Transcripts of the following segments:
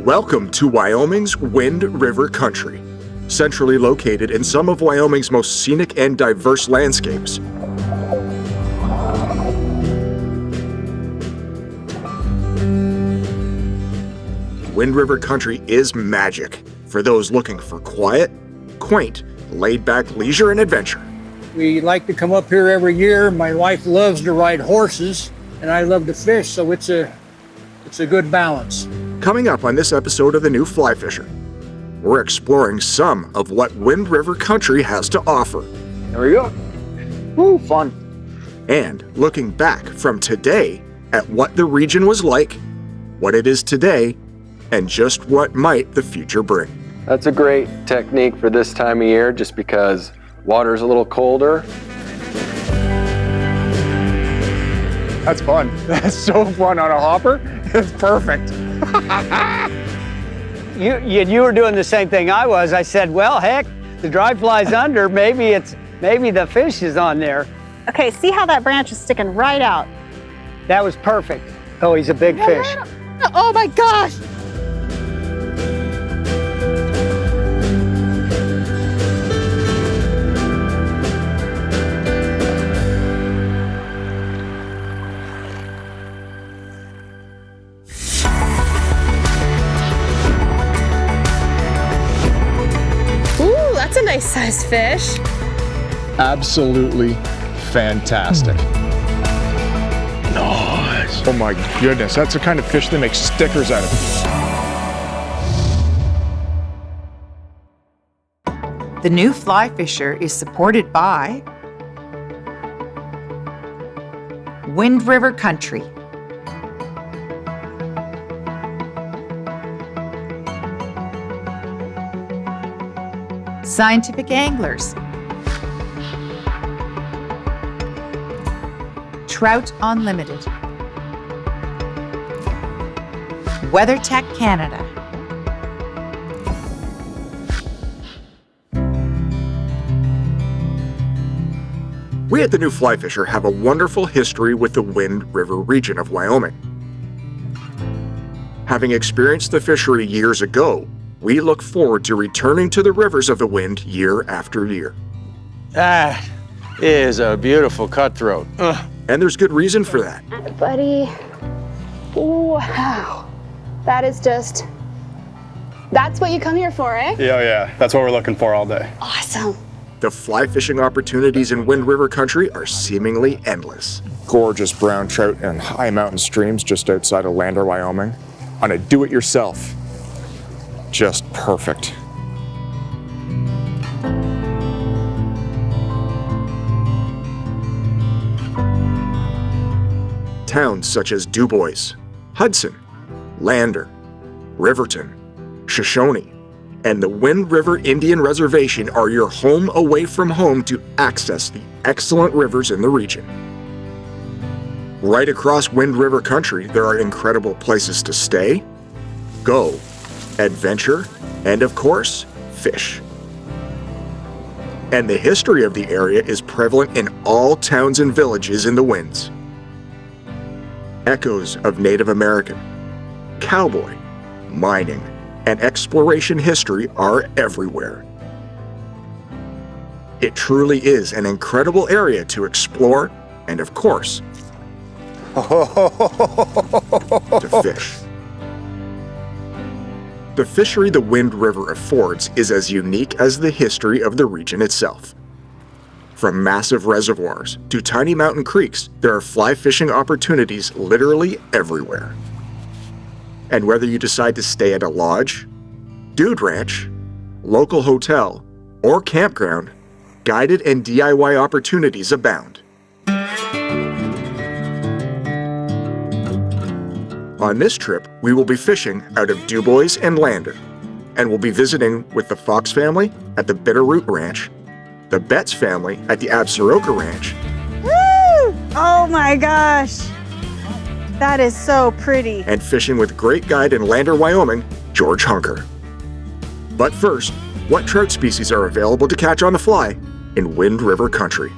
Welcome to Wyoming's Wind River Country, centrally located in some of Wyoming's most scenic and diverse landscapes. Wind River Country is magic for those looking for quiet, quaint, laid-back leisure and adventure. We like to come up here every year. My wife loves to ride horses, and I love to fish, so it's a good balance. Coming up on this episode of The New Fly Fisher, we're exploring some of what Wind River Country has to offer. There we go. Woo, fun. And looking back from today at what the region was like, what it is today, and just what might the future bring. That's a great technique for this time of year, just because water's a little colder. That's fun. That's so fun on a hopper. It's perfect. You were doing the same thing I was. I said, well, heck, the dry fly's under. Maybe the fish is on there. Okay, see how that branch is sticking right out? That was perfect. Oh, he's a big fish. Oh my gosh! That's a nice sized fish. Absolutely fantastic. Nice. Oh my goodness, that's the kind of fish they make stickers out of. The New Fly Fisher is supported by Wind River Country, Scientific Anglers, Trout Unlimited, WeatherTech Canada, We at the New Fly Fisher have a wonderful history with the Wind River region of Wyoming. Having experienced the fishery years ago, we look forward to returning to the rivers of the Wind year after year. That is a beautiful cutthroat. And there's good reason for that. Buddy, wow. That is just, that's what you come here for, eh? Yeah. That's what we're looking for all day. Awesome. The fly fishing opportunities in Wind River Country are seemingly endless. Gorgeous brown trout in high mountain streams just outside of Lander, Wyoming. On a do-it-yourself. Just perfect. Towns such as Dubois, Hudson, Lander, Riverton, Shoshone, and the Wind River Indian Reservation are your home away from home to access the excellent rivers in the region. Right across Wind River Country, there are incredible places to stay, go, adventure, and of course, fish. And the history of the area is prevalent in all towns and villages in the Winds. Echoes of Native American, cowboy, mining, and exploration history are everywhere. It truly is an incredible area to explore and, of course, to fish. The fishery the Wind River affords is as unique as the history of the region itself. From massive reservoirs to tiny mountain creeks, there are fly fishing opportunities literally everywhere. And whether you decide to stay at a lodge, dude ranch, local hotel, or campground, guided and DIY opportunities abound. On this trip, we will be fishing out of Dubois and Lander, and we'll be visiting with the Fox family at the Bitterroot Ranch, the Betts family at the Absaroka Ranch. Woo! Oh my gosh! That is so pretty. And fishing with great guide in Lander, Wyoming, George Hunker. But first, what trout species are available to catch on the fly in Wind River Country?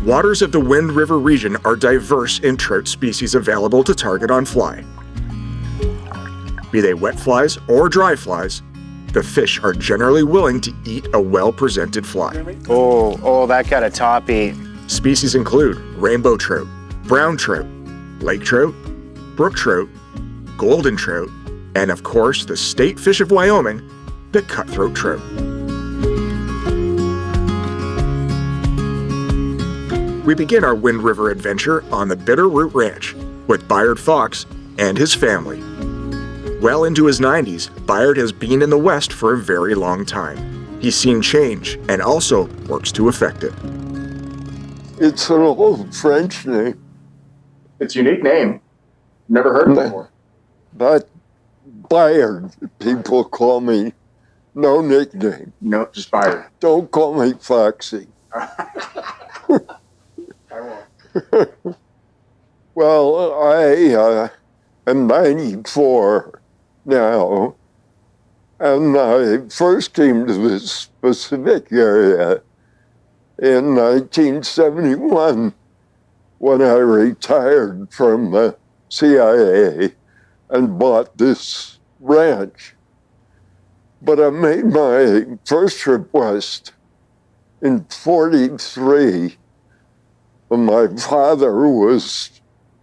Waters of the Wind River region are diverse in trout species available to target on fly. Be they wet flies or dry flies, the fish are generally willing to eat a well-presented fly. Oh, that got a toppy. Species include rainbow trout, brown trout, lake trout, brook trout, golden trout, and of course the state fish of Wyoming, the cutthroat trout. We begin our Wind River adventure on the Bitterroot Ranch with Bayard Fox and his family. Well into his 90s, Bayard has been in the West for a very long time. He's seen change and also works to affect it. It's an old French name. It's a unique name. Never heard it before. But Bayard, people call me. No nickname. No, just Bayard. Don't call me Foxy. I won't. Well, I am 94 now, and I first came to this Pacific area in 1971 when I retired from the CIA and bought this ranch. But I made my first trip west in '43 when my father was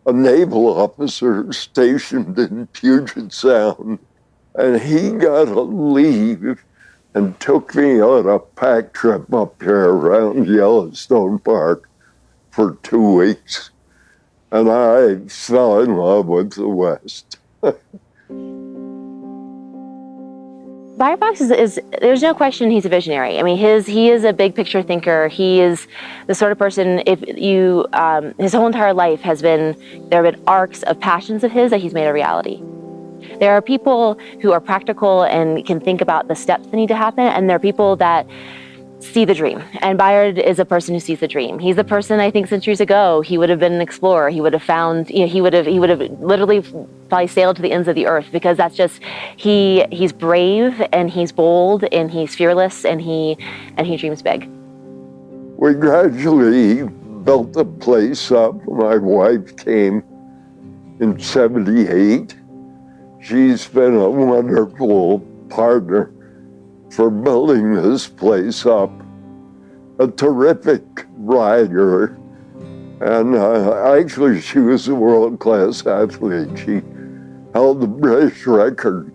a naval officer stationed in Puget Sound, and he got a leave and took me on a pack trip up here around Yellowstone Park for 2 weeks, and I fell in love with the West. Bayard Fox is there's no question he's a visionary. I mean, he is a big picture thinker. He is the sort of person, if you, his whole entire life there have been arcs of passions of his that he's made a reality. There are people who are practical and can think about the steps that need to happen, and there are people that see the dream. And Bayard is a person who sees the dream. He's the person, I think, centuries ago, he would have been an explorer. He would have found, he would have literally probably sailed to the ends of the earth, because that's just, he's brave and he's bold and he's fearless and he dreams big. We gradually built the place up. My wife came in '78. She's been a wonderful partner for building this place up, a terrific rider, and actually she was a world-class athlete. She held the British record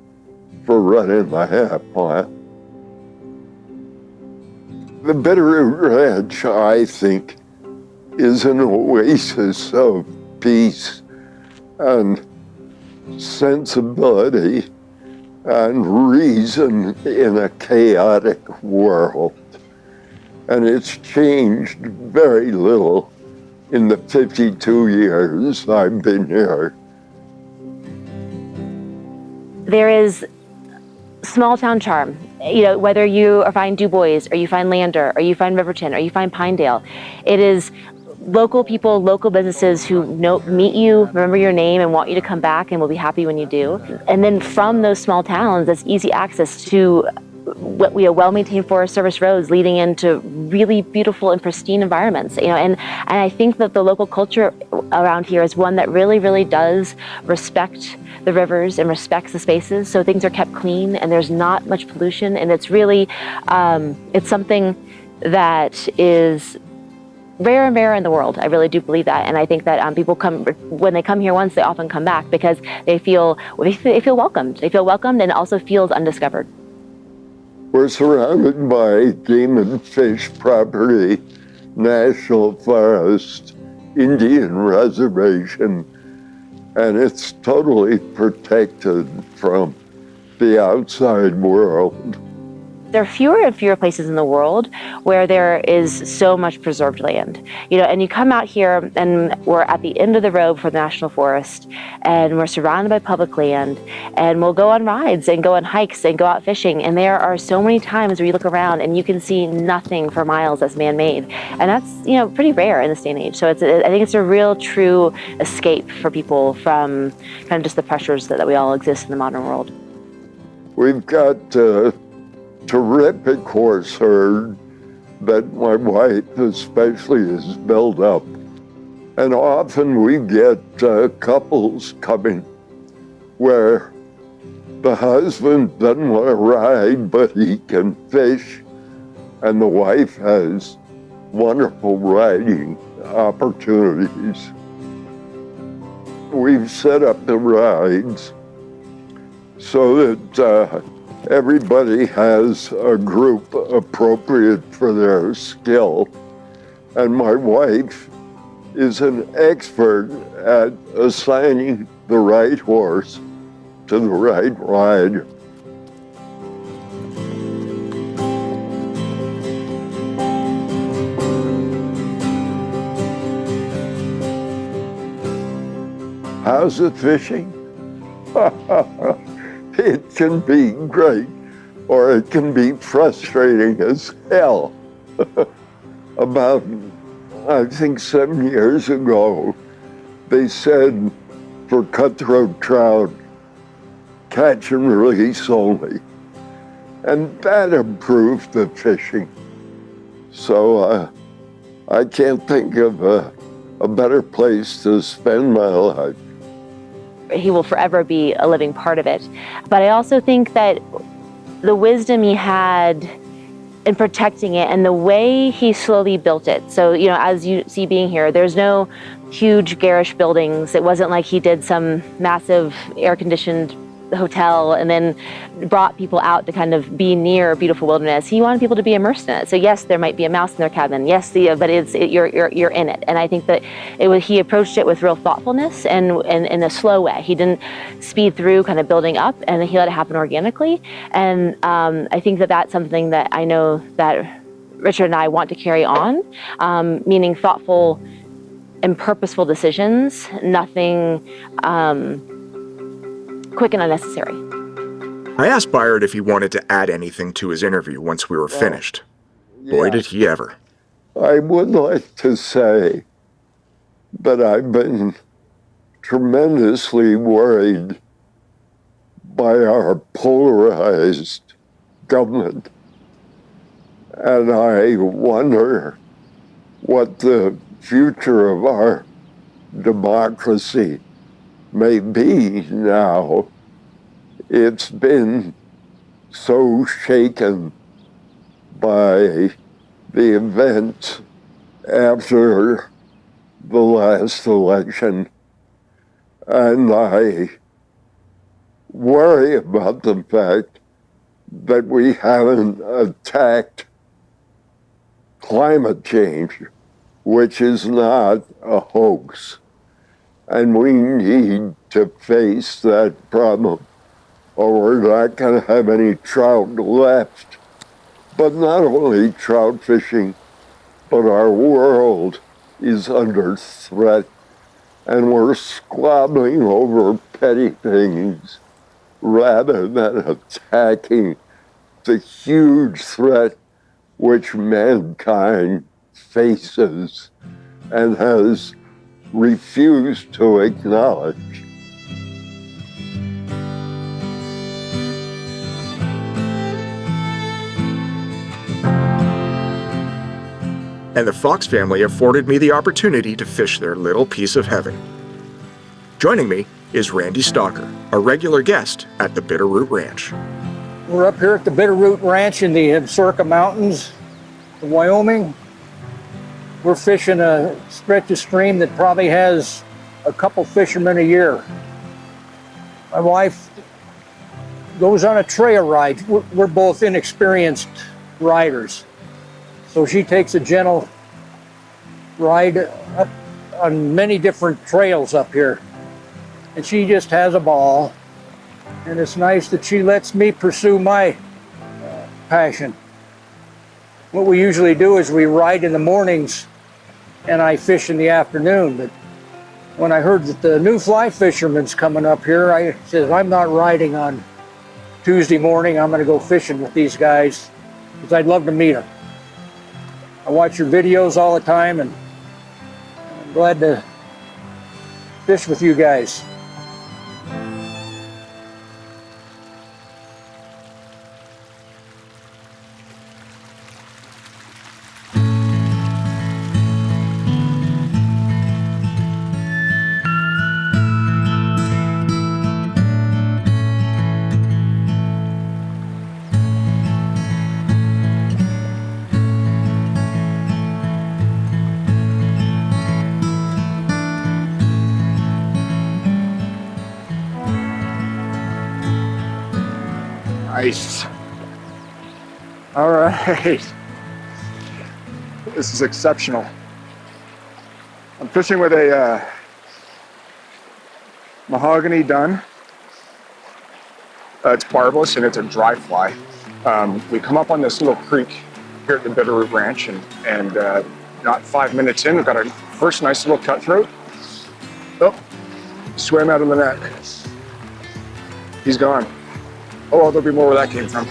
for running the half mile. The Bitterroot Ranch, I think, is an oasis of peace and sensibility and reason in a chaotic world. And it's changed very little in the 52 years I've been here. There is small town charm. Whether you find Dubois, or you find Lander, or you find Riverton, or you find Pinedale, it is local people, local businesses who meet you, remember your name, and want you to come back, and will be happy when you do. And then from those small towns, there's easy access to well-maintained Forest Service roads leading into really beautiful and pristine environments. And I think that the local culture around here is one that really, really does respect the rivers and respects the spaces. So things are kept clean, and there's not much pollution, and it's really, it's something that is rare and rare in the world. I really do believe that, and I think that people when they come here once, they often come back because they feel welcomed. They feel welcomed, and it also feels undiscovered. We're surrounded by game and fish property, national forest, Indian reservation, and it's totally protected from the outside world. There are fewer and fewer places in the world where there is so much preserved land. And you come out here, and we're at the end of the road for the National Forest, and we're surrounded by public land, and we'll go on rides and go on hikes and go out fishing. And there are so many times where you look around and you can see nothing for miles that's man-made. And that's, pretty rare in this day and age. So I think it's a real, true escape for people from kind of just the pressures that we all exist in the modern world. We've got terrific horse herd, that my wife especially is built up. And often we get couples coming where the husband doesn't want to ride, but he can fish, and the wife has wonderful riding opportunities. We've set up the rides so that everybody has a group appropriate for their skill. And my wife is an expert at assigning the right horse to the right rider. How's it fishing? It can be great, or it can be frustrating as hell. About, I think 7 years ago, they said for cutthroat trout, catch and release only. And that improved the fishing. So I can't think of a better place to spend my life. He will forever be a living part of it. But I also think that the wisdom he had in protecting it and the way he slowly built it. So, you know, as you see being here, there's no huge garish buildings. It wasn't like he did some massive air-conditioned hotel and then brought people out to kind of be near beautiful wilderness. He wanted people to be immersed in it. So yes, there might be a mouse in their cabin. Yes, but you're in it. And I think that he approached it with real thoughtfulness and in a slow way. He didn't speed through, kind of building up, and he let it happen organically. And I think that that's something that I know that Richard and I want to carry on, meaning thoughtful and purposeful decisions, nothing quick and unnecessary. I asked Byard if he wanted to add anything to his interview once we were finished. Boy, did he ever. I would like to say that I've been tremendously worried by our polarized government. And I wonder what the future of our democracy may be now. It's been so shaken by the events after the last election, and I worry about the fact that we haven't attacked climate change, which is not a hoax. And we need to face that problem, or we're not going to have any trout left. But not only trout fishing, but our world is under threat, and we're squabbling over petty things rather than attacking the huge threat which mankind faces and has refused to acknowledge. And the Fox family afforded me the opportunity to fish their little piece of heaven. Joining me is Randy Stalker, a regular guest at the Bitterroot Ranch. We're up here at the Bitterroot Ranch in the Absaroka Mountains of Wyoming. We're fishing a stretch of stream that probably has a couple fishermen a year. My wife goes on a trail ride. We're both inexperienced riders. So she takes a gentle ride up on many different trails up here. And she just has a ball. And it's nice that she lets me pursue my passion. What we usually do is we ride in the mornings and I fish in the afternoon. But when I heard that the new fly fisherman's coming up here, I said, I'm not riding on Tuesday morning. I'm going to go fishing with these guys because I'd love to meet them. I watch your videos all the time, and I'm glad to fish with you guys. Nice. All right. This is exceptional. I'm fishing with a mahogany dun. It's barbless and it's a dry fly. We come up on this little creek here at the Bitterroot Ranch, and not 5 minutes in, we've got our first nice little cutthroat. Oh, swam out of the net. He's gone. Oh, well, there'll be more where that came from.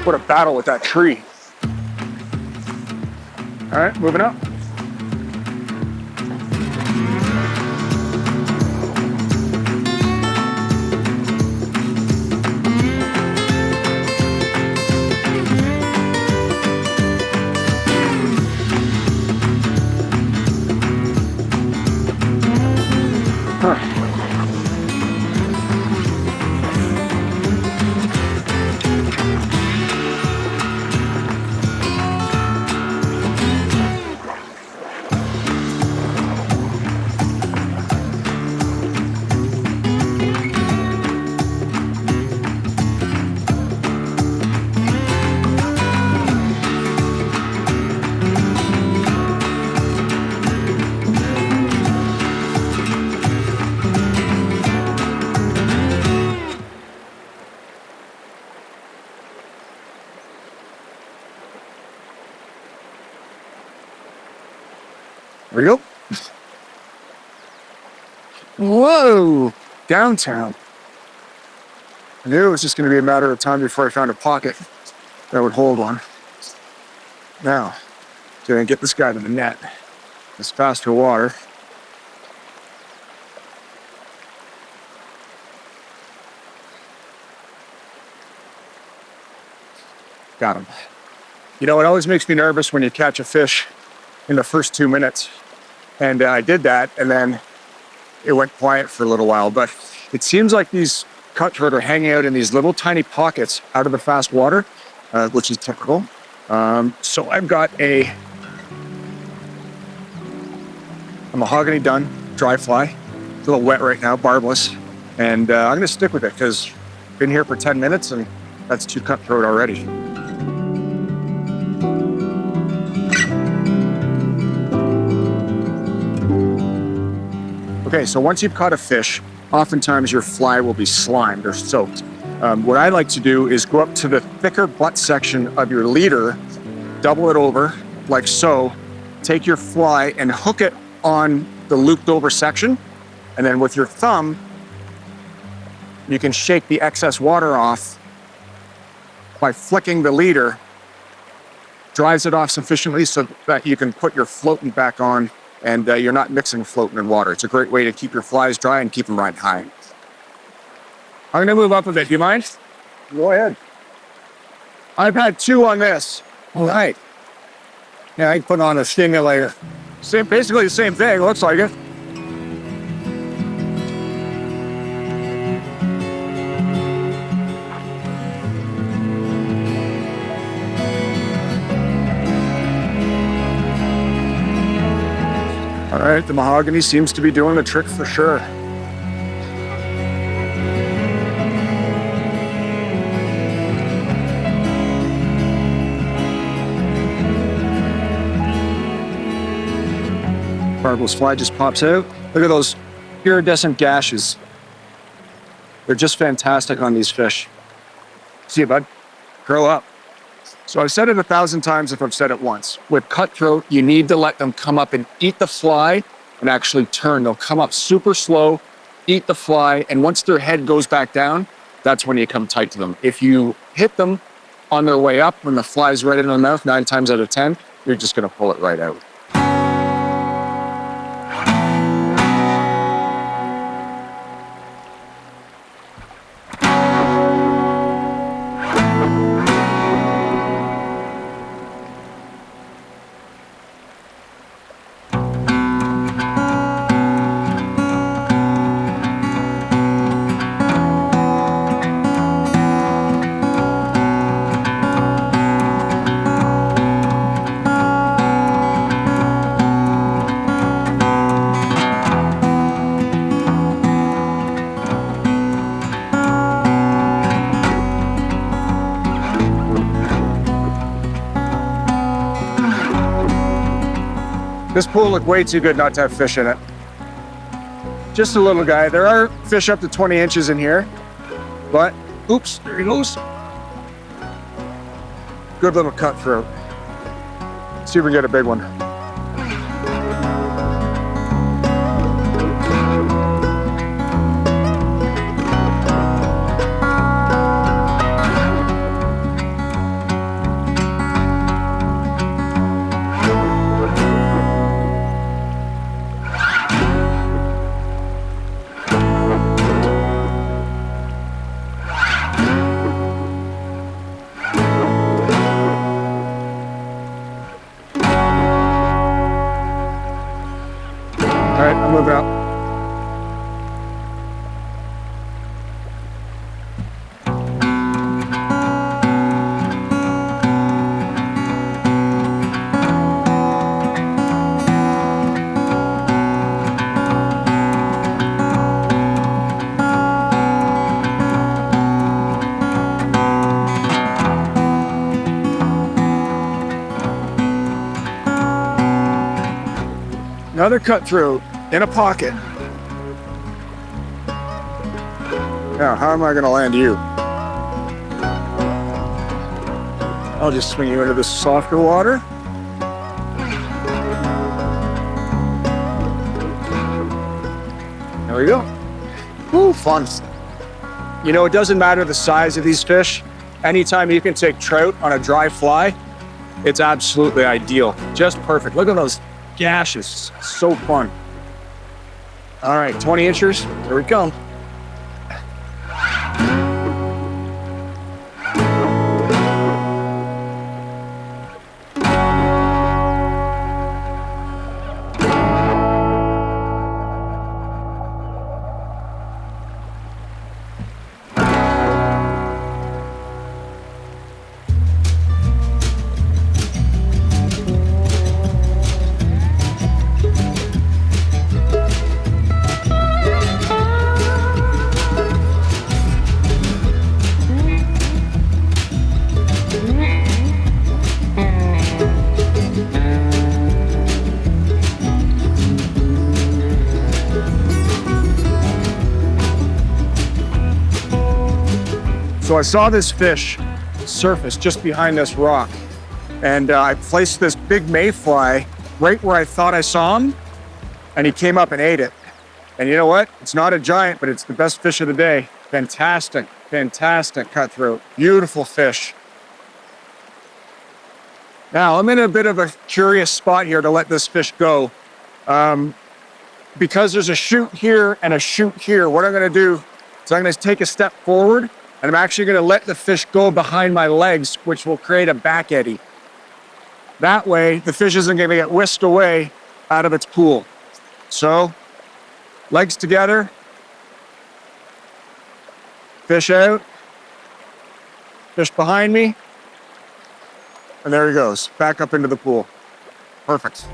What a battle with that tree. All right, moving up. There we go. Whoa, downtown. I knew it was just going to be a matter of time before I found a pocket that would hold one. Now, gonna get this guy to the net. It's faster water. Got him. You know, it always makes me nervous when you catch a fish in the first 2 minutes. And I did that, and then it went quiet for a little while. But it seems like these cutthroat are hanging out in these little tiny pockets out of the fast water, which is typical. So I've got a mahogany dun, dry fly. It's a little wet right now, barbless. And I'm gonna stick with it because I've been here for 10 minutes and that's 2 cutthroat already. Okay, so once you've caught a fish, oftentimes your fly will be slimed or soaked. What I like to do is go up to the thicker butt section of your leader, double it over like so, take your fly and hook it on the looped over section. And then with your thumb, you can shake the excess water off by flicking the leader, drives it off sufficiently so that you can put your floating back on and you're not mixing floating and water. It's a great way to keep your flies dry and keep them riding high. I'm gonna move up a bit, do you mind? Go ahead. I've had 2 on this. All right. Yeah, I put on a stimulator. Basically the same thing, looks like it. All right, the mahogany seems to be doing the trick for sure. Barbless fly just pops out. Look at those iridescent gashes. They're just fantastic on these fish. See you, bud. Grow up. So I've said it 1,000 times if I've said it once. With cutthroat, you need to let them come up and eat the fly and actually turn. They'll come up super slow, eat the fly, and once their head goes back down, that's when you come tight to them. If you hit them on their way up when the fly's right in the mouth, 9 times out of 10, you're just gonna pull it right out. This pool looked way too good not to have fish in it. Just a little guy. There are fish up to 20 inches in here, but oops, there he goes. Good little cutthroat. See if we can get a big one. All right, I'm moving out. Another cutthroat in a pocket. Now, how am I going to land you? I'll just swing you into the softer water. There we go. Woo, fun. You know, it doesn't matter the size of these fish. Anytime you can take trout on a dry fly, it's absolutely ideal. Just perfect. Look at those gashes. So fun. All right, 20 inchers. Here we come. So I saw this fish surface just behind this rock, and I placed this big mayfly right where I thought I saw him, and he came up and ate it. And you know what? It's not a giant, but it's the best fish of the day. Fantastic, fantastic cutthroat. Beautiful fish. Now, I'm in a bit of a curious spot here to let this fish go. Because there's a chute here and a chute here, what I'm gonna do is I'm gonna take a step forward, and I'm actually gonna let the fish go behind my legs, which will create a back eddy. That way, the fish isn't gonna get whisked away out of its pool. So, legs together, fish out, fish behind me, and there he goes, back up into the pool. Perfect.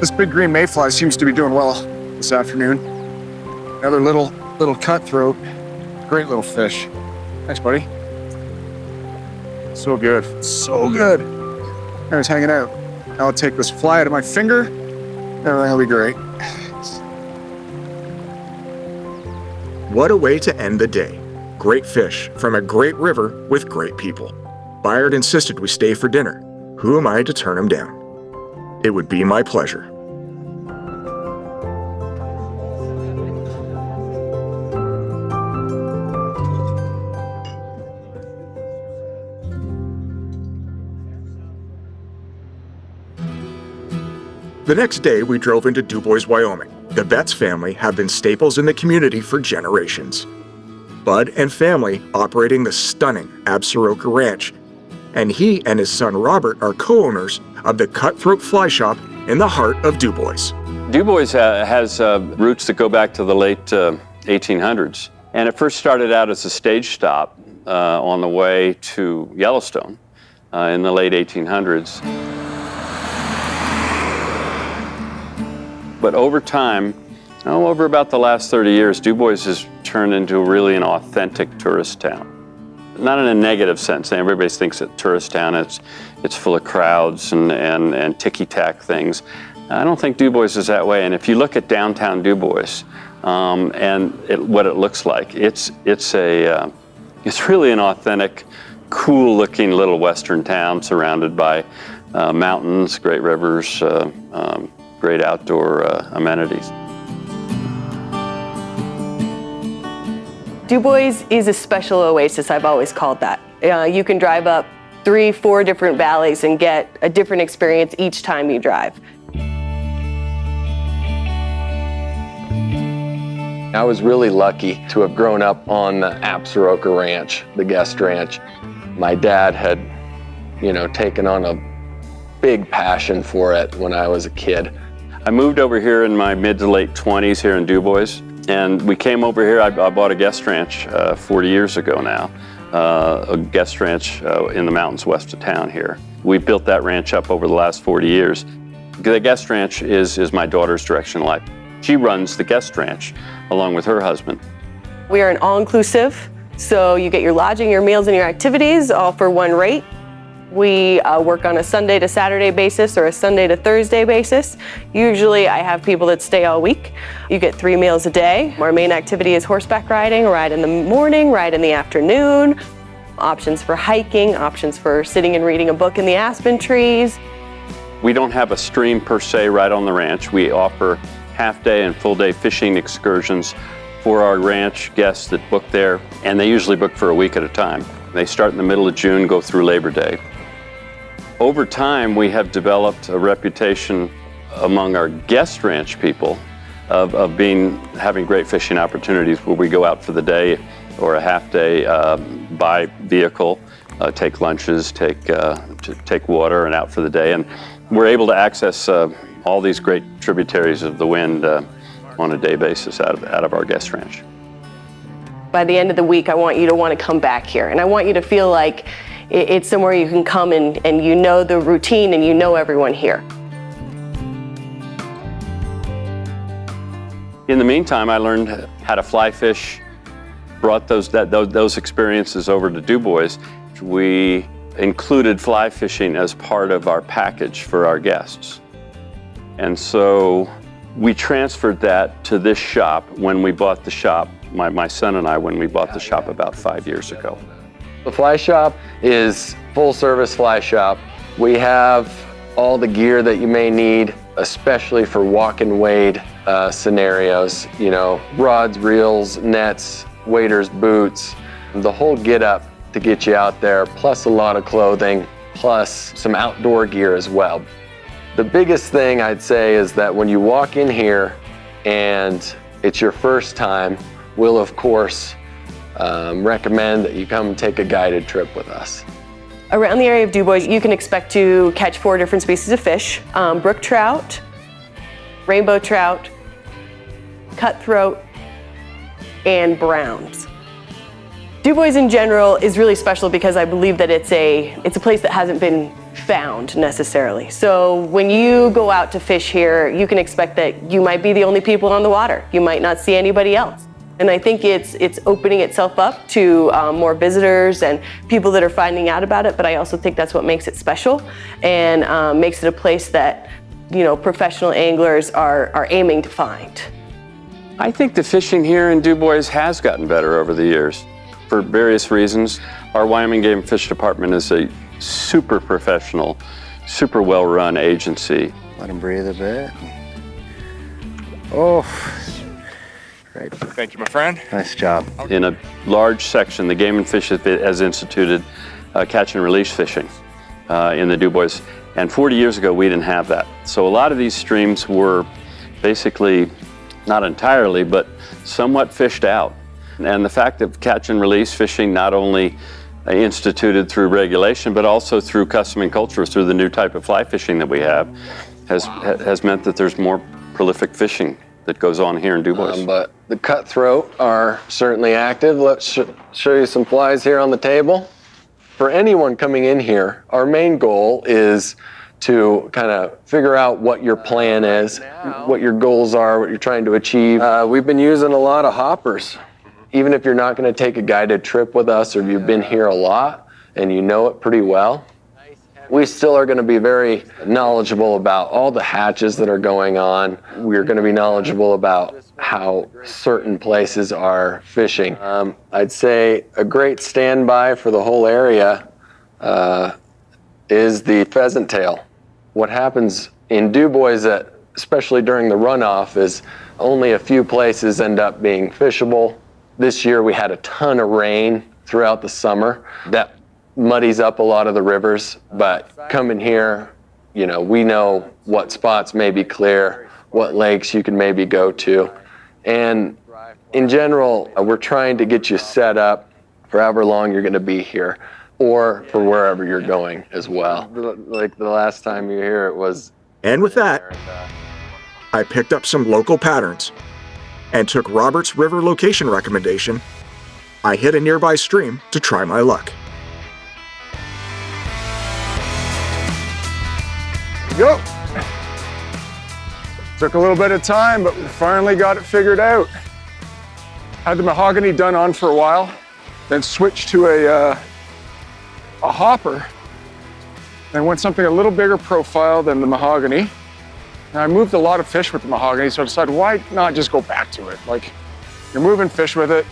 This big green mayfly seems to be doing well this afternoon. Another little cutthroat. Great little fish. Thanks, buddy. So good, so good. I was hanging out. Now I'll take this fly out of my finger. Everything will be great. What a way to end the day. Great fish from a great river with great people. Byard insisted we stay for dinner. Who am I to turn him down? It would be my pleasure. The next day, we drove into Dubois, Wyoming. The Betts family have been staples in the community for generations. Bud and family, operating the stunning Absaroka Ranch, and he and his son Robert are co-owners of the Cutthroat Fly Shop in the heart of Dubois. Dubois has roots that go back to the late 1800s. And it first started out as a stage stop on the way to Yellowstone in the late 1800s. But over time, over about the last 30 years, Dubois has turned into really an authentic tourist town. Not in a negative sense. Everybody thinks that tourist town, it's full of crowds and ticky-tack things. I don't think Dubois is that way. And if you look at downtown Dubois what it looks like, it's really an authentic, cool-looking little western town surrounded by mountains, great rivers, great outdoor amenities. Dubois is a special oasis, I've always called that. You can drive up 3-4 different valleys and get a different experience each time you drive. I was really lucky to have grown up on the Absaroka Ranch, the guest ranch. My dad had, taken on a big passion for it when I was a kid. I moved over here in my mid to late 20s here in Dubois, and we came over here. I bought a guest ranch 40 years ago now, a guest ranch in the mountains west of town here. We built that ranch up over the last 40 years. The guest ranch is my daughter's direction in life. She runs the guest ranch along with her husband. We are an all-inclusive, so you get your lodging, your meals, and your activities all for one rate. We work on a Sunday to Saturday basis or a Sunday to Thursday basis. Usually I have people that stay all week. You get 3 meals a day. Our main activity is horseback riding, ride in the morning, ride in the afternoon. Options for hiking, options for sitting and reading a book in the aspen trees. We don't have a stream per se right on the ranch. We offer half-day and full-day fishing excursions for our ranch guests that book there, and they usually book for a week at a time. They start in the middle of June, go through Labor Day. Over time, we have developed a reputation among our guest ranch people of having great fishing opportunities where we go out for the day or a half-day by vehicle, take lunches, take water, and out for the day. And we're able to access all these great tributaries of the Wind on a day basis out of our guest ranch. By the end of the week, I want you to want to come back here, and I want you to feel like it's somewhere you can come and you know the routine and you know everyone here. In the meantime, I learned how to fly fish, brought those experiences over to Dubois. We included fly fishing as part of our package for our guests. And so we transferred that to this shop when we bought the shop, my son and I, when we bought the shop about 5 years ago. The fly shop is full-service fly shop. We have all the gear that you may need, especially for walk and wade scenarios. Rods, reels, nets, waders, boots, the whole get-up to get you out there, plus a lot of clothing, plus some outdoor gear as well. The biggest thing I'd say is that when you walk in here and it's your first time, we'll of course recommend that you come take a guided trip with us. Around the area of Dubois, you can expect to catch 4 different species of fish: brook trout, rainbow trout, cutthroat, and browns. Dubois in general is really special because I believe that it's a place that hasn't been found necessarily. So when you go out to fish here, you can expect that you might be the only people on the water. You might not see anybody else. And I think it's opening itself up to more visitors and people that are finding out about it, but I also think that's what makes it special and makes it a place that, professional anglers are aiming to find. I think the fishing here in Dubois has gotten better over the years for various reasons. Our Wyoming Game and Fish Department is a super professional, super well-run agency. Let him breathe a bit. Oh, great. Thank you, my friend. Nice job. In a large section, the Game and Fish has instituted catch and release fishing in the Dubois. And 40 years ago, we didn't have that. So a lot of these streams were basically, not entirely, but somewhat fished out. And the fact of catch and release fishing not only instituted through regulation, but also through custom and culture, through the new type of fly fishing that we have, has meant that there's more prolific fishing that goes on here in Dubois. But the cutthroat are certainly active. Let's show you some flies here on the table. For anyone coming in here, our main goal is to kind of figure out what your plan is, what your goals are, what you're trying to achieve. We've been using a lot of hoppers. Even if you're not going to take a guided trip with us, or if you've been here a lot and you know it pretty well, we still are going to be very knowledgeable about all the hatches that are going on. We're going to be knowledgeable about how certain places are fishing. I'd say a great standby for the whole area is the pheasant tail. What happens in Dubois, especially during the runoff, is only a few places end up being fishable. This year we had a ton of rain throughout the summer. That muddies up a lot of the rivers, but coming here, you know, we know what spots may be clear, what lakes you can maybe go to. And in general, we're trying to get you set up for however long you're gonna be here, or for wherever you're going as well. Like the last time you were here, it was... And with that, I picked up some local patterns and took Robert's river location recommendation. I hit a nearby stream to try my luck. Go. Took a little bit of time, but we finally got it figured out. Had the mahogany done on for a while, then switched to a hopper. Then went something a little bigger profile than the mahogany. And I moved a lot of fish with the mahogany, so I decided, why not just go back to it? Like, you're moving fish with it,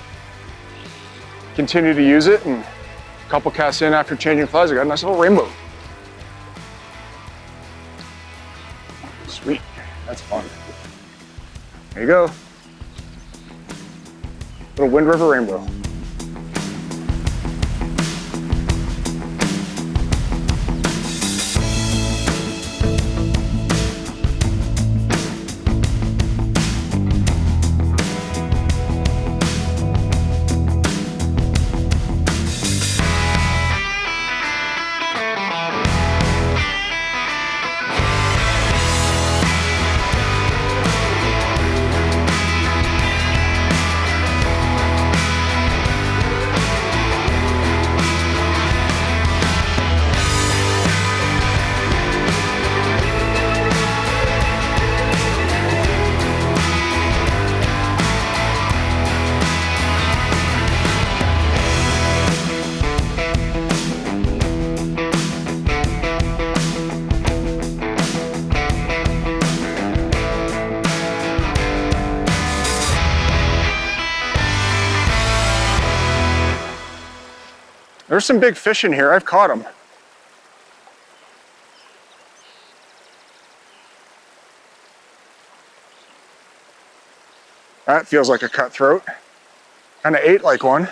continue to use it, and a couple casts in after changing flies, I got a nice little rainbow. Sweet, that's fun. There you go. Little Wind River rainbow. There's some big fish in here. I've caught them. That feels like a cutthroat. Kind of ate like one.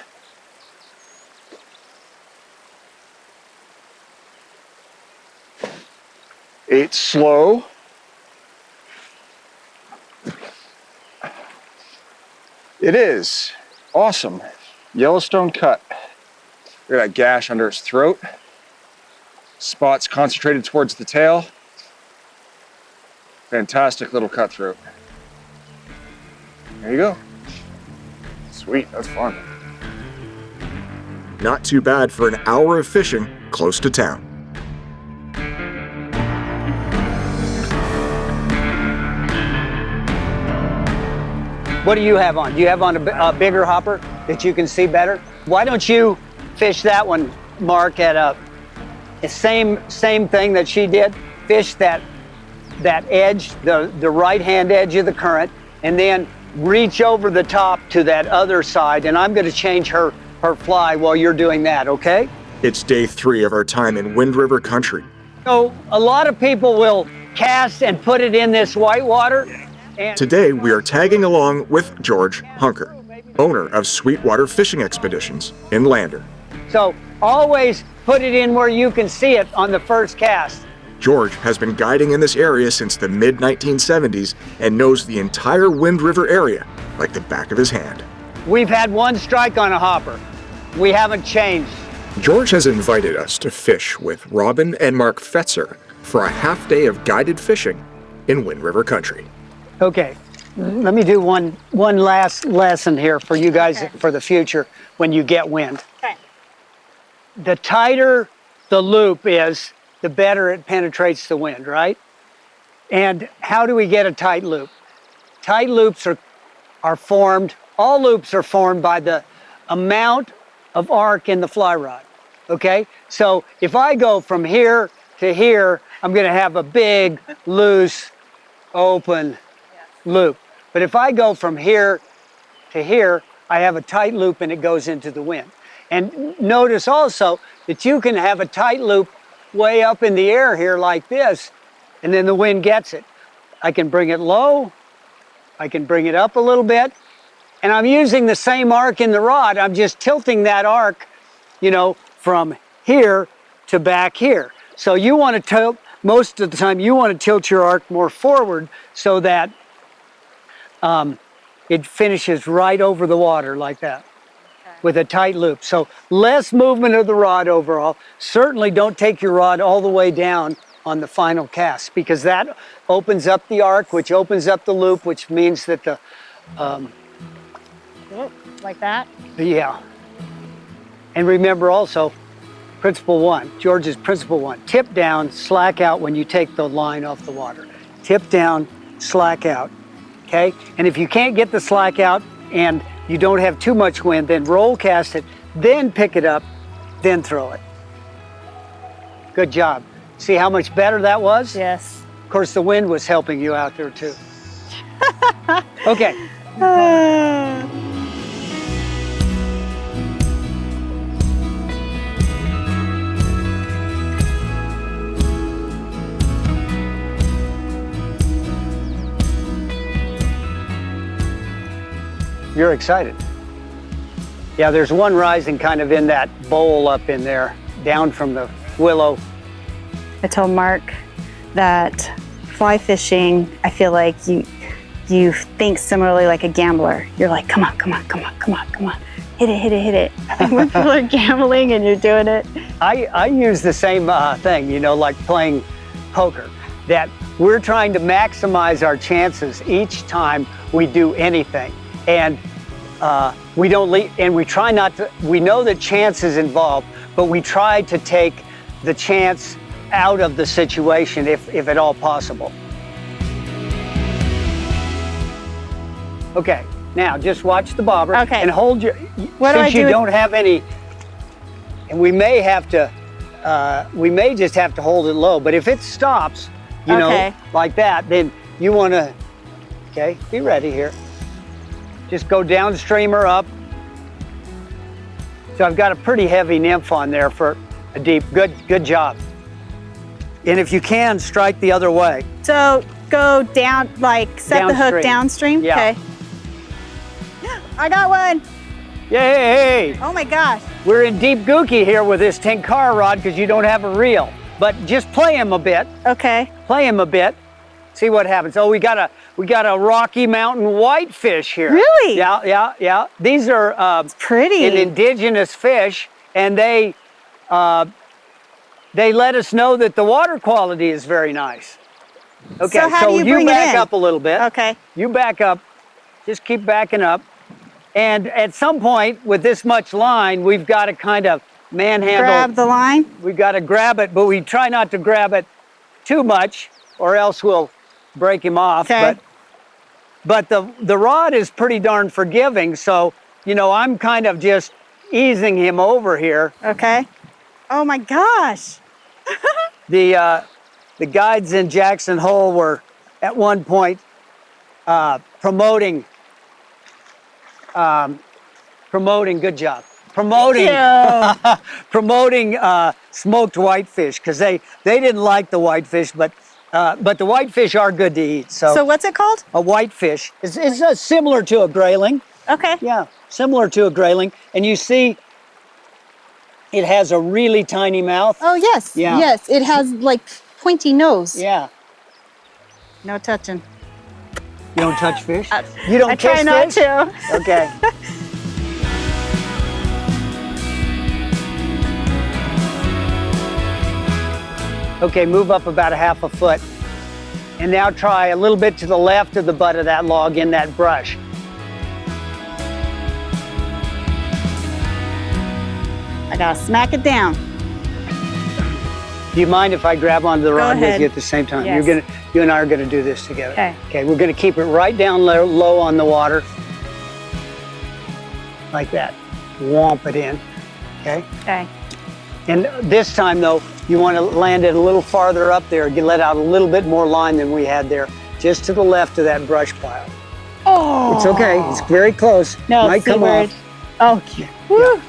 Ate slow. It is awesome. Yellowstone cut. Look at that gash under its throat. Spots concentrated towards the tail. Fantastic little cutthroat. There you go. Sweet, that's fun. Not too bad for an hour of fishing close to town. What do you have on? Do you have on a bigger hopper that you can see better? Why don't you fish that one, Mark, at the same thing that she did? Fish that edge, the right-hand edge of the current, and then reach over the top to that other side, and I'm going to change her fly while you're doing that, okay? It's day 3 of our time in Wind River country. So a lot of people will cast and put it in this whitewater. And today we are tagging along with George Hunker, owner of Sweetwater Fishing Expeditions in Lander. So always put it in where you can see it on the first cast. George has been guiding in this area since the mid-1970s and knows the entire Wind River area like the back of his hand. We've had one strike on a hopper. We haven't changed. George has invited us to fish with Robin and Mark Fetzer for a half day of guided fishing in Wind River Country. Okay, let me do one last lesson here for you guys for the future when you get wind. Okay. The tighter the loop is, the better it penetrates the wind, right? And how do we get a tight loop? Tight loops are formed, all loops are formed by the amount of arc in the fly rod, okay? So if I go from here to here, I'm gonna have a big, loose, open loop. But if I go from here to here, I have a tight loop and it goes into the wind. And notice also that you can have a tight loop way up in the air here like this, and then the wind gets it. I can bring it low, I can bring it up a little bit, and I'm using the same arc in the rod. I'm just tilting that arc, you know, from here to back here. So you want to tilt, most of the time you want to tilt your arc more forward so that it finishes right over the water like that with a tight loop. So less movement of the rod overall. Certainly don't take your rod all the way down on the final cast, because that opens up the arc, which opens up the loop, which means that the Like that? yeah. And remember also, principle one, George's principle one, tip down, slack out when you take the line off the water. Tip down, slack out, okay? And if you can't get the slack out and you don't have too much wind, then roll cast it, then pick it up, then throw it. Good job. See how much better that was? Yes. Of course, the wind was helping you out there too. Okay. You're excited. Yeah, there's one rising kind of in that bowl up in there, down from the willow. I told Mark that fly fishing, I feel like you think similarly like a gambler. You're like, come on, come on, come on, come on, come on. Hit it, hit it, hit it. And when people are gambling and you're doing it. I use the same thing, you know, like playing poker, that we're trying to maximize our chances each time we do anything. And we don't leave, and we try not to, we know that chance is involved, but we try to take the chance out of the situation if at all possible. Okay, now just watch the bobber. Okay. And hold your, What do I since do you with- don't have any, and we may have to, we may just have to hold it low, but if it stops, you Okay. know, like that, then you want to, okay, be ready here. Just go downstream or up. So I've got a pretty heavy nymph on there for a deep, good job. And if you can, strike the other way. So go down, like set the hook downstream? Yeah. Okay. I got one. Yay! Oh my gosh. We're in deep gookie here with this Tenkara rod because you don't have a reel. But just play him a bit. Okay. Play him a bit. See what happens. Oh, we got a Rocky Mountain whitefish here. Really? Yeah. These are pretty. An indigenous fish, and they let us know that the water quality is very nice. Okay, So how do you bring it back in? up a little bit. Okay. You back up. Just keep backing up. And at some point, with this much line, we've got to kind of manhandle. Grab the line? We've got to grab it, but we try not to grab it too much, or else we'll break him off. Okay. But the rod is pretty darn forgiving, so, you know, I'm kind of just easing him over here. Okay. Oh my gosh. The guides in Jackson Hole were at one point promoting, good job. Promoting smoked whitefish, because they didn't like the whitefish, but the whitefish are good to eat. So what's it called? A whitefish. It's similar to a grayling. Okay. Yeah, similar to a grayling. And you see, it has a really tiny mouth. Oh yes. Yeah. Yes, it has like pointy nose. Yeah. No touching. You don't touch fish? You don't I try kiss not fish? to. Okay. Okay, move up about a half a foot. And now try a little bit to the left of the butt of that log in that brush. I gotta smack it down. Do you mind if I grab onto the rod with ahead. you at the same time? Yes. You and I are gonna do this together. Okay. Okay, we're gonna keep it right down low on the water. Like that. Womp it in, okay? Okay. And this time though, you wanna land it a little farther up there. You let out a little bit more line than we had there, just to the left of that brush pile. Oh. It's okay, it's very close. No, Might come seabird. off. Oh, woo.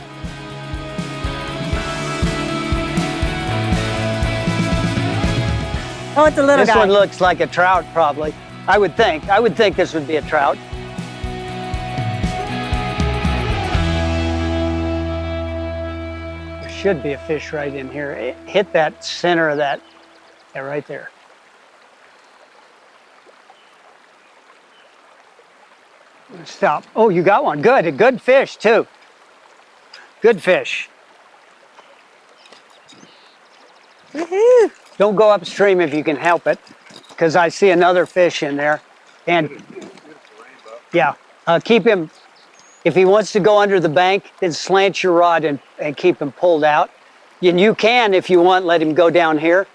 Oh, it's a little This guy. one looks like a trout, probably. I would think this would be a trout. There should be a fish right in here. Hit that center of that, yeah, right there. Stop. Oh, you got one. Good. A good fish, too. Good fish. Woohoo. Don't go upstream if you can help it, because I see another fish in there. And yeah, keep him, if he wants to go under the bank, then slant your rod and keep him pulled out. And you can, if you want, let him go down here.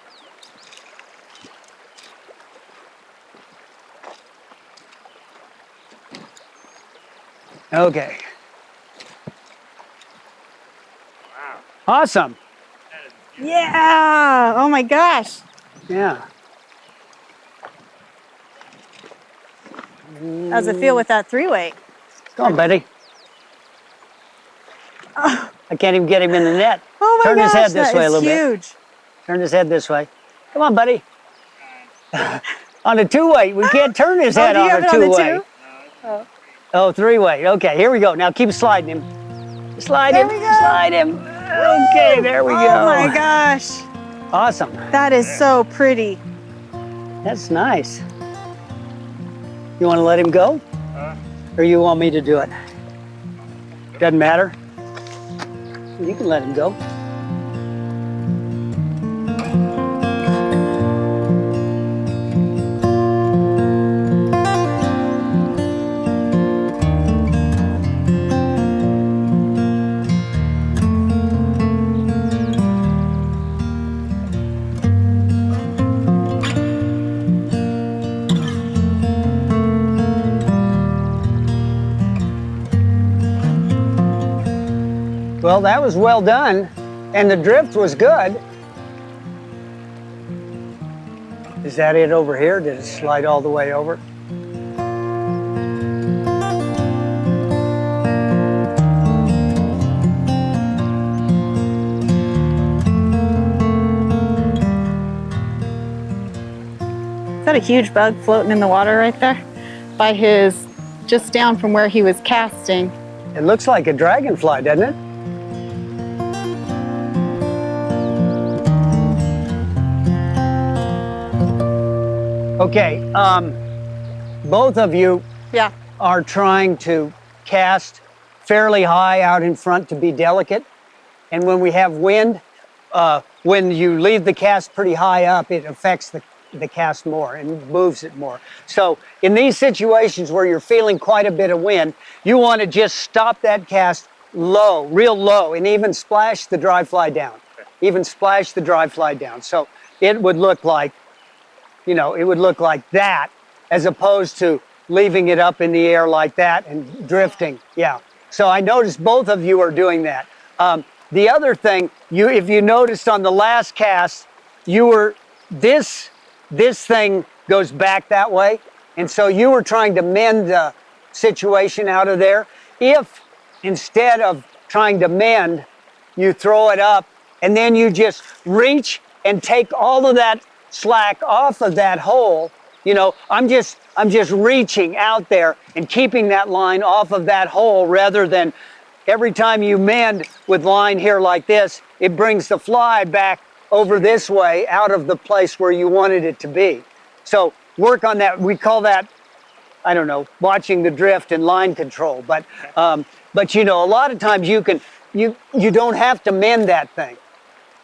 Okay. Wow. Awesome. Yeah. Oh my gosh. Yeah. How's it feel with that 3-weight? Go on, Betty. Oh. I can't even get him in the net. Oh my Turn gosh, his head this that way a is little huge. bit. Turn his head this way. Come on, buddy. On a 2-weight, we can't turn his head do you on have a it on the 2-weight. two? Oh, 3-weight. Okay, here we go. Now keep sliding him. Slide There him. we go. Slide him. Okay, there we go. Oh my gosh. Awesome. That is so pretty. That's nice. You want to let him go? Or you want me to do it? Doesn't matter. You can let him go. Well, that was well done, and the drift was good. Is that it over here? Did it slide all the way over? Is that a huge bug floating in the water right there? By his, just down from where he was casting. It looks like a dragonfly, doesn't it? Okay, both of you are trying to cast fairly high out in front to be delicate. And when we have wind, when you leave the cast pretty high up, it affects the cast more and moves it more. So in these situations where you're feeling quite a bit of wind, you want to just stop that cast low, real low, and even splash the dry fly down. Even splash the dry fly down. So it would look like, you know, it would look like that as opposed to leaving it up in the air like that and drifting. Yeah. So I noticed both of you are doing that. The other thing, if you noticed on the last cast, you were, this thing goes back that way. And so you were trying to mend the situation out of there. If instead of trying to mend, you throw it up and then you just reach and take all of that slack off of that hole, you know, I'm just reaching out there and keeping that line off of that hole rather than every time you mend with line here like this, it brings the fly back over this way out of the place where you wanted it to be. So work on that. We call that, I don't know, watching the drift and line control. But you know, a lot of times you don't have to mend that thing.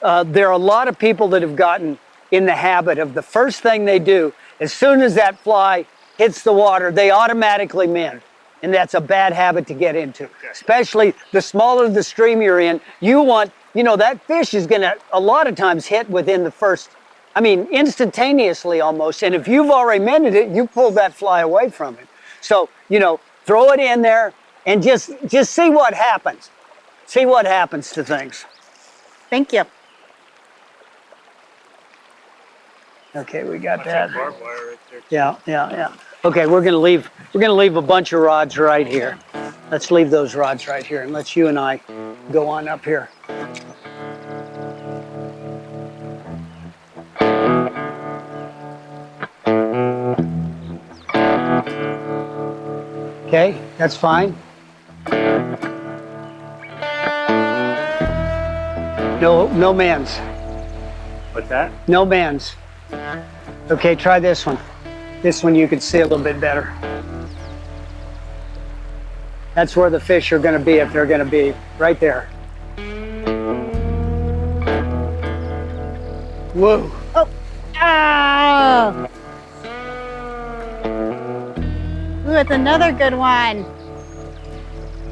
There are a lot of people that have gotten in the habit of the first thing they do, as soon as that fly hits the water, they automatically min. And that's a bad habit to get into. Especially the smaller the stream you're in, you want, you know, that fish is gonna a lot of times hit within the first, I mean, instantaneously almost. And if you've already minted it, you pull that fly away from it. So, you know, throw it in there and just see what happens. See what happens to things. Thank you. Okay, we got that. Yeah. Okay, we're gonna leave a bunch of rods right here. Let's leave those rods right here and let's you and I go on up here. Okay, that's fine. No mans. What's that? No mans. Okay, try this one. This one you can see a little bit better. That's where the fish are going to be if they're going to be right there. Whoa. Oh. Oh. Ooh, it's another good one.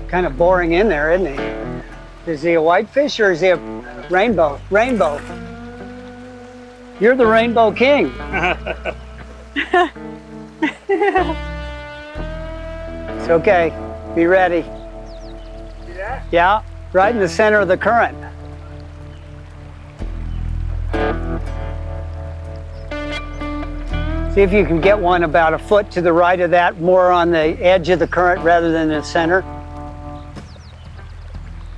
Kind of boring in there, isn't he? Is he a whitefish or is he a rainbow? Rainbow. You're the rainbow king. It's okay. Be ready. See that? Yeah, right in the center of the current. See if you can get one about a foot to the right of that, more on the edge of the current rather than the center.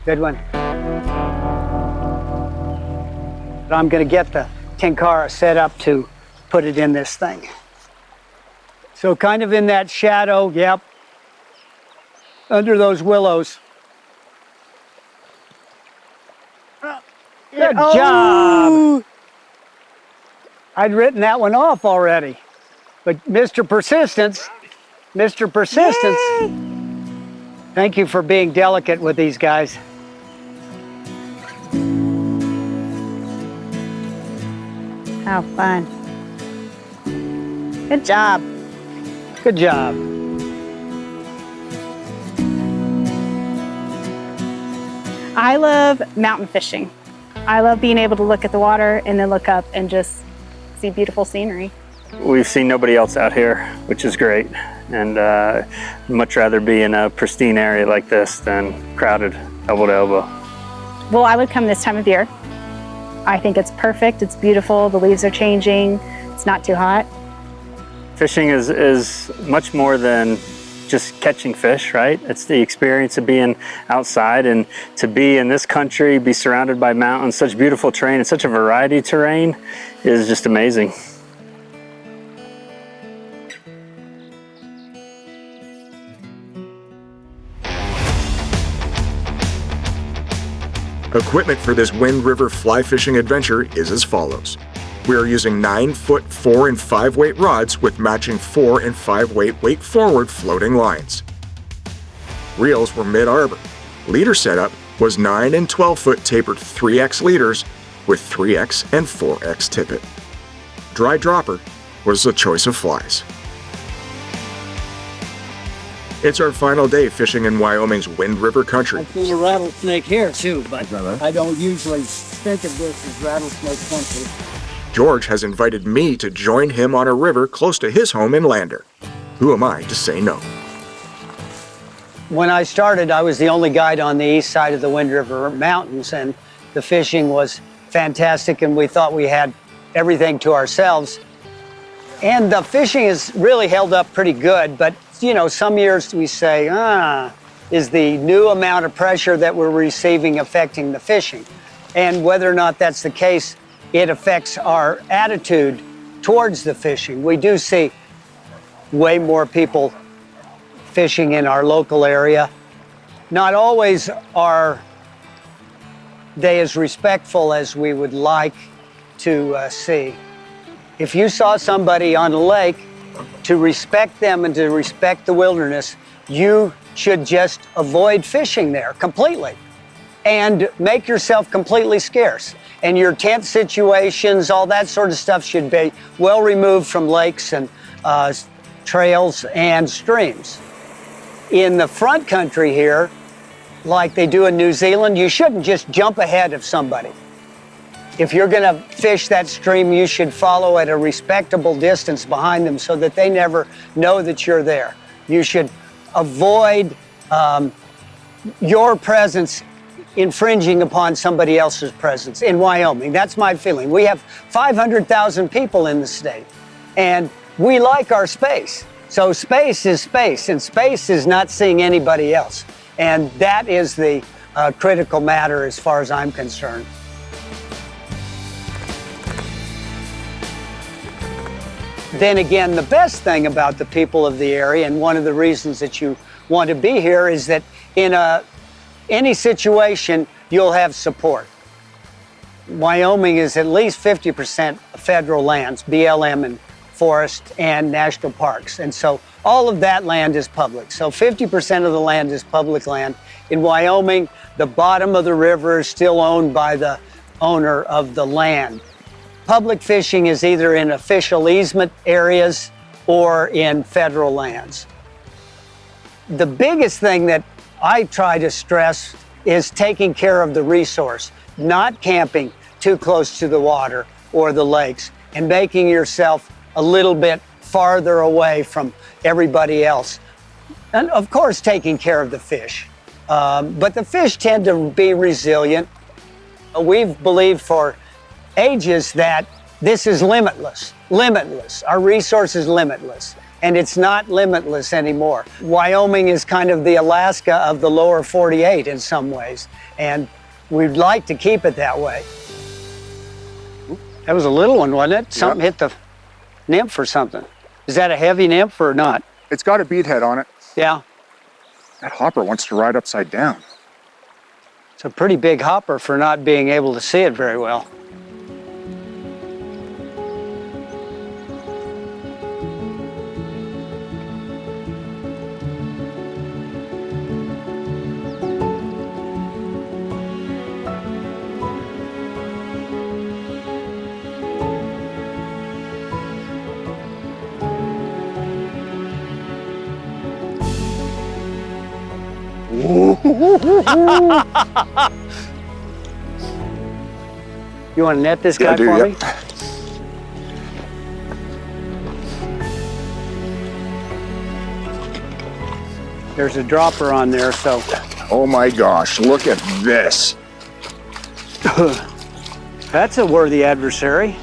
Good one. But I'm going to get the Tenkara set up to put it in this thing. So kind of in that shadow, yep, under those willows. Good job. I'd written that one off already. But Mr. Persistence, Yay! Thank you for being delicate with these guys. How fun. Good job. Good job. I love mountain fishing. I love being able to look at the water and then look up and just see beautiful scenery. We've seen nobody else out here, which is great. And much rather be in a pristine area like this than crowded elbow to elbow. Well, I would come this time of year. I think it's perfect, it's beautiful, the leaves are changing, it's not too hot. Fishing is much more than just catching fish, right? It's the experience of being outside and to be in this country, be surrounded by mountains, such beautiful terrain and such a variety of terrain is just amazing. Equipment for this Wind River fly fishing adventure is as follows. We are using 9-foot 4 and 5 weight rods with matching 4 and 5 weight forward floating lines. Reels were mid-arbor. Leader setup was 9 and 12-foot tapered 3X leaders with 3X and 4X tippet. Dry dropper was the choice of flies. It's our final day fishing in Wyoming's Wind River country. I've seen a rattlesnake here too, but I don't usually think of this as rattlesnake country. George has invited me to join him on a river close to his home in Lander. Who am I to say no? When I started, I was the only guide on the east side of the Wind River Mountains, and the fishing was fantastic, and we thought we had everything to ourselves. And the fishing has really held up pretty good, but you know, some years we say, is the new amount of pressure that we're receiving affecting the fishing? And whether or not that's the case, it affects our attitude towards the fishing. We do see way more people fishing in our local area. Not always are they as respectful as we would like to see. If you saw somebody on a lake, to respect them and to respect the wilderness, you should just avoid fishing there completely. and make yourself completely scarce. And your tent situations, all that sort of stuff should be well removed from lakes and trails and streams. In the front country here, like they do in New Zealand, you shouldn't just jump ahead of somebody. If you're going to fish that stream, you should follow at a respectable distance behind them so that they never know that you're there. You should avoid your presence infringing upon somebody else's presence in Wyoming. That's my feeling. We have 500,000 people in the state, and we like our space. So space is space, and space is not seeing anybody else. And that is the critical matter as far as I'm concerned. Then again, the best thing about the people of the area, and one of the reasons that you want to be here, is that in any situation, you'll have support. Wyoming is at least 50% federal lands, BLM and forest and national parks. And so all of that land is public. So 50% of the land is public land. In Wyoming, the bottom of the river is still owned by the owner of the land. Public fishing is either in official easement areas or in federal lands. The biggest thing that I try to stress is taking care of the resource, not camping too close to the water or the lakes, and making yourself a little bit farther away from everybody else. And of course, taking care of the fish. But the fish tend to be resilient. We've believed for ages that this is limitless. Our resource is limitless. And it's not limitless anymore. Wyoming is kind of the Alaska of the lower 48 in some ways, and we'd like to keep it that way. That was a little one, wasn't it? Something hit the nymph or something. Is that a heavy nymph or not? It's got a beadhead on it. Yeah. That hopper wants to ride upside down. It's a pretty big hopper for not being able to see it very well. You want to net this guy for me? There's a dropper on there, so. Oh my gosh, look at this. That's a worthy adversary.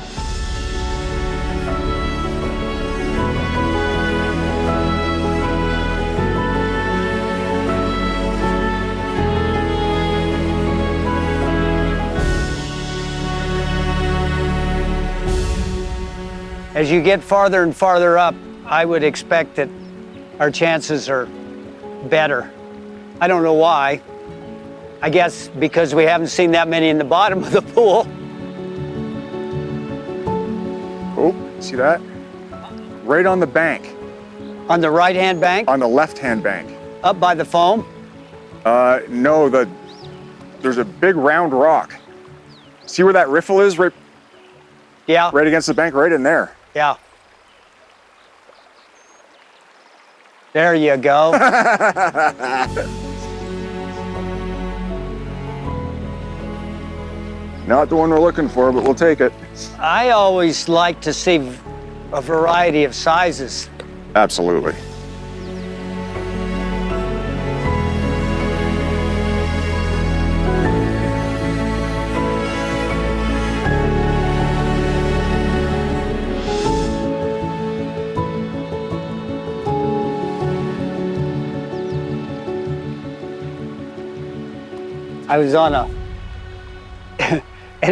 As you get farther and farther up, I would expect that our chances are better. I don't know why. I guess because we haven't seen that many in the bottom of the pool. Oh, see that? Right on the bank. On the right-hand bank? On the left-hand bank. Up by the foam? No, there's a big round rock. See where that riffle is? Right. Yeah. Right against the bank, right in there. Yeah. There you go. Not the one we're looking for, but we'll take it. I always like to see a variety of sizes. Absolutely. I was on a, and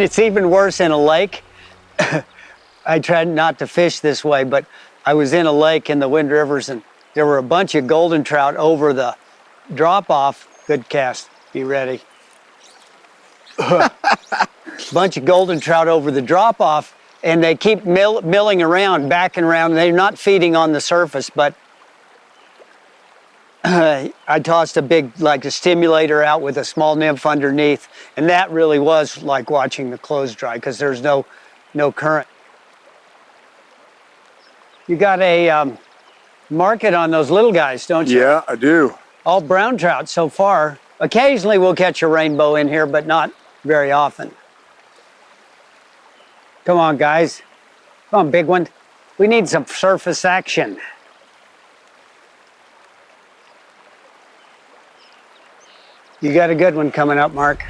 it's even worse in a lake. I tried not to fish this way, but I was in a lake in the Wind Rivers and there were a bunch of golden trout over the drop-off. Good cast, be ready. Bunch of golden trout over the drop-off and they keep milling around, backing around. They're not feeding on the surface, but I tossed a big, like a stimulator out with a small nymph underneath, and that really was like watching the clothes dry because there's no current. You got a market on those little guys, don't you? Yeah, I do. All brown trout so far. Occasionally we'll catch a rainbow in here, but not very often. Come on, guys. Come on, big one. We need some surface action. You got a good one coming up, Mark.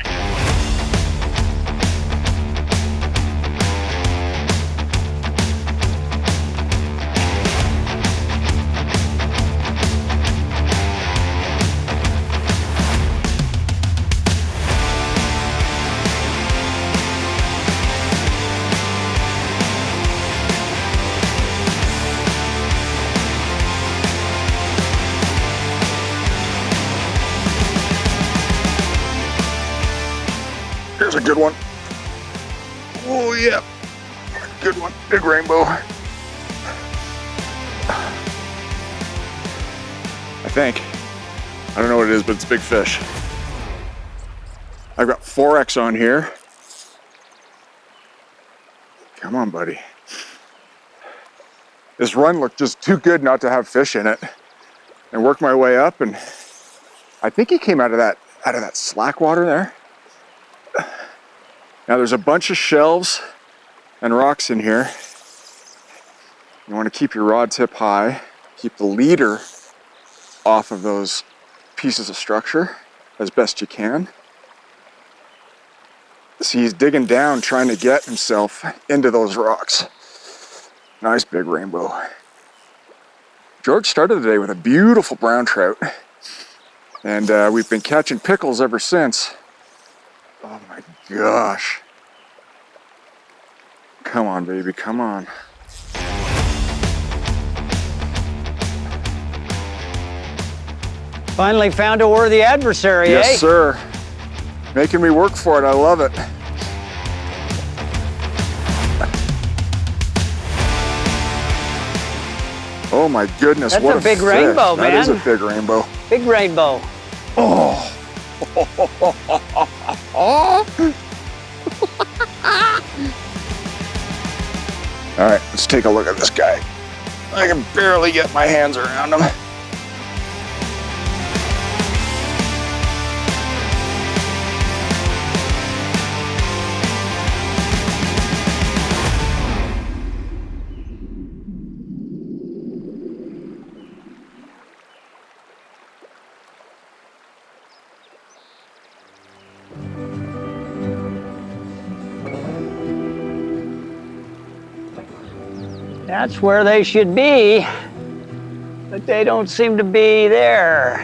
Here's a good one. Oh, yeah. Good one. Big rainbow. I think. I don't know what it is, but it's a big fish. I've got 4X on here. Come on, buddy. This run looked just too good not to have fish in it. And worked my way up, and I think he came out of that slack water there. Now there's a bunch of shelves and rocks in here. You want to keep your rod tip high, keep the leader off of those pieces of structure as best you can. See, he's digging down trying to get himself into those rocks. Nice big rainbow. George started the day with a beautiful brown trout, and we've been catching pickles ever since. Oh my gosh. Come on, baby, come on. Finally found a worthy adversary, yes, eh? Yes, sir. Making me work for it, I love it. Oh my goodness, that's what a big fish. Rainbow, man. That is a big rainbow. Big rainbow. Oh. All right, let's take a look at this guy. I can barely get my hands around him. That's where they should be, but they don't seem to be there.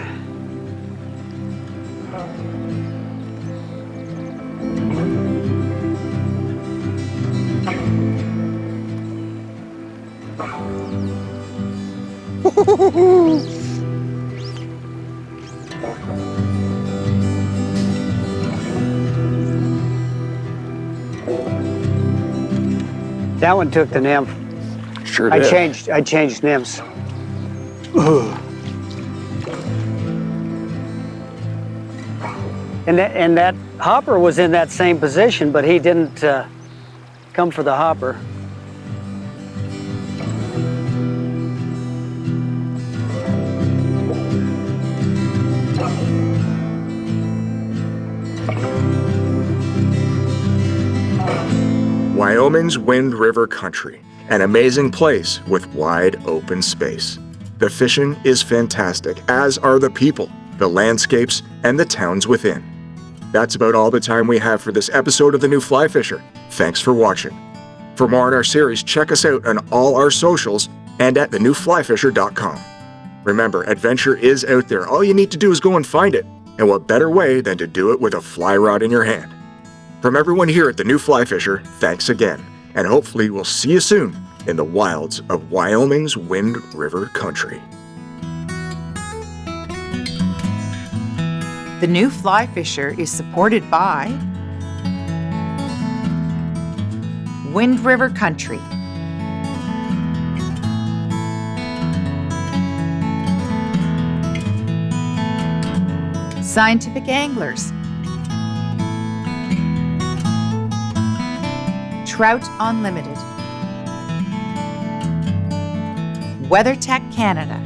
That one took the nymph. Sure did. I changed nymphs. And that hopper was in that same position, but he didn't come for the hopper. Wyoming's Wind River Country, an amazing place with wide open space. The fishing is fantastic, as are the people, the landscapes, and the towns within. That's about all the time we have for this episode of The New Fly Fisher. Thanks for watching. For more on our series, check us out on all our socials and at thenewflyfisher.com. Remember, adventure is out there. All you need to do is go and find it. And what better way than to do it with a fly rod in your hand? From everyone here at The New Fly Fisher, thanks again. And hopefully we'll see you soon in the wilds of Wyoming's Wind River Country. The New Fly Fisher is supported by Wind River Country, Scientific Anglers, Trout Unlimited, WeatherTech Canada,